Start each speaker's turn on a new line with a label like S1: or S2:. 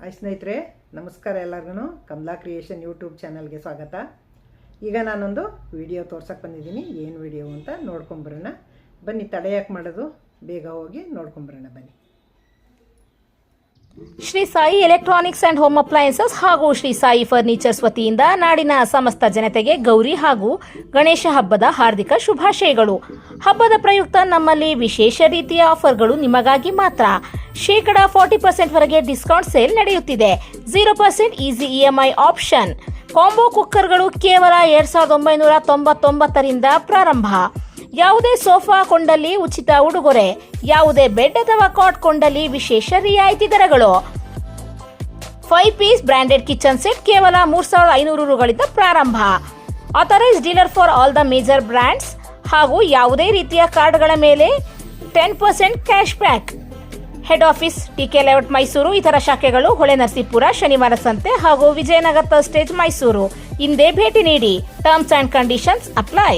S1: Hi ಸ್ನೇಹಿತರೆ, ನಮಸ್ಕಾರ. ಎಲ್ಲರಿಗೂ ಕಮಲಾ ಕ್ರಿಯೇಷನ್ ಯೂಟ್ಯೂಬ್ ಚಾನಲ್ಗೆ ಸ್ವಾಗತ. ಈಗ ನಾನೊಂದು ವಿಡಿಯೋ ತೋರ್ಸಕ್ಕೆ ಬಂದಿದ್ದೀನಿ. ಏನು ವಿಡಿಯೋ ಅಂತ ನೋಡ್ಕೊಂಬರೋಣ ಬನ್ನಿ. ತಡೆ ಯಾಕೆ ಮಾಡೋದು, ಬೇಗ ಹೋಗಿ ನೋಡ್ಕೊಂಬರೋಣ ಬನ್ನಿ.
S2: Shri Sai electronics and home appliances ಹಾಗೂ ಶ್ರೀ ಸಾಯಿ ಫರ್ನಿಚರ್ಸ್ ವತಿಯಿಂದ ನಾಡಿನ ಸಮಸ್ತ ಜನತೆಗೆ ಗೌರಿ ಹಾಗೂ ಗಣೇಶ ಹಬ್ಬದ ಹಾರ್ದಿಕ ಶುಭಾಶಯಗಳು. ಹಬ್ಬದ ಪ್ರಯುಕ್ತ ನಮ್ಮಲ್ಲಿ ವಿಶೇಷ ರೀತಿಯ ಆಫರ್ಗಳು ನಿಮಗಾಗಿ ಮಾತ್ರ. ಶೇಕಡ 40% ವರೆಗೆ ಡಿಸ್ಕೌಂಟ್ ಸೇಲ್ ನಡೆಯುತ್ತಿದೆ. 0% ಈಸಿ ಇಎಂಐ ಆಪ್ಷನ್. ಕಾಂಬೋ ಕುಕ್ಕರ್ಗಳು ಕೇವಲ 2999ರಿಂದ ಪ್ರಾರಂಭ. ಯಾವುದೇ ಸೋಫಾ ಕೊಂಡಲ್ಲಿ ಉಚಿತ ಉಡುಗೊರೆ, ಯಾವುದೇ ಬೆಡ್ ಅಥವಾ ಕಾಟ್ ಕೊಂಡಲ್ಲಿ ವಿಶೇಷ ರಿಯಾಯಿತಿ ದರಗಳು. 5 ಪೀಸ್ ಬ್ರಾಂಡೆಡ್ ಕಿಚನ್ ಸೆಟ್ ಕೇವಲ 3500 ರುಗಳಿಂದ ಪ್ರಾರಂಭ. Authorise dealer for all the major brands ಹಾಗೂ ಯಾವುದೇ ರೀತಿಯ ಕಾರ್ಡ್ಗಳ ಮೇಲೆ 10% cash back. Head office TK layout Mysuru. ಇತರ ಶಾಖೆಗಳು ಹೊಳೆನರಸೀಪುರ, ಶನಿವಾರ ಸಂತೆ ಹಾಗೂ ವಿಜಯನಗರ ಸ್ಟೇಜ್ ಮೈಸೂರು. ಹಿಂದೆ ಭೇಟಿ ನೀಡಿ. Terms and conditions apply.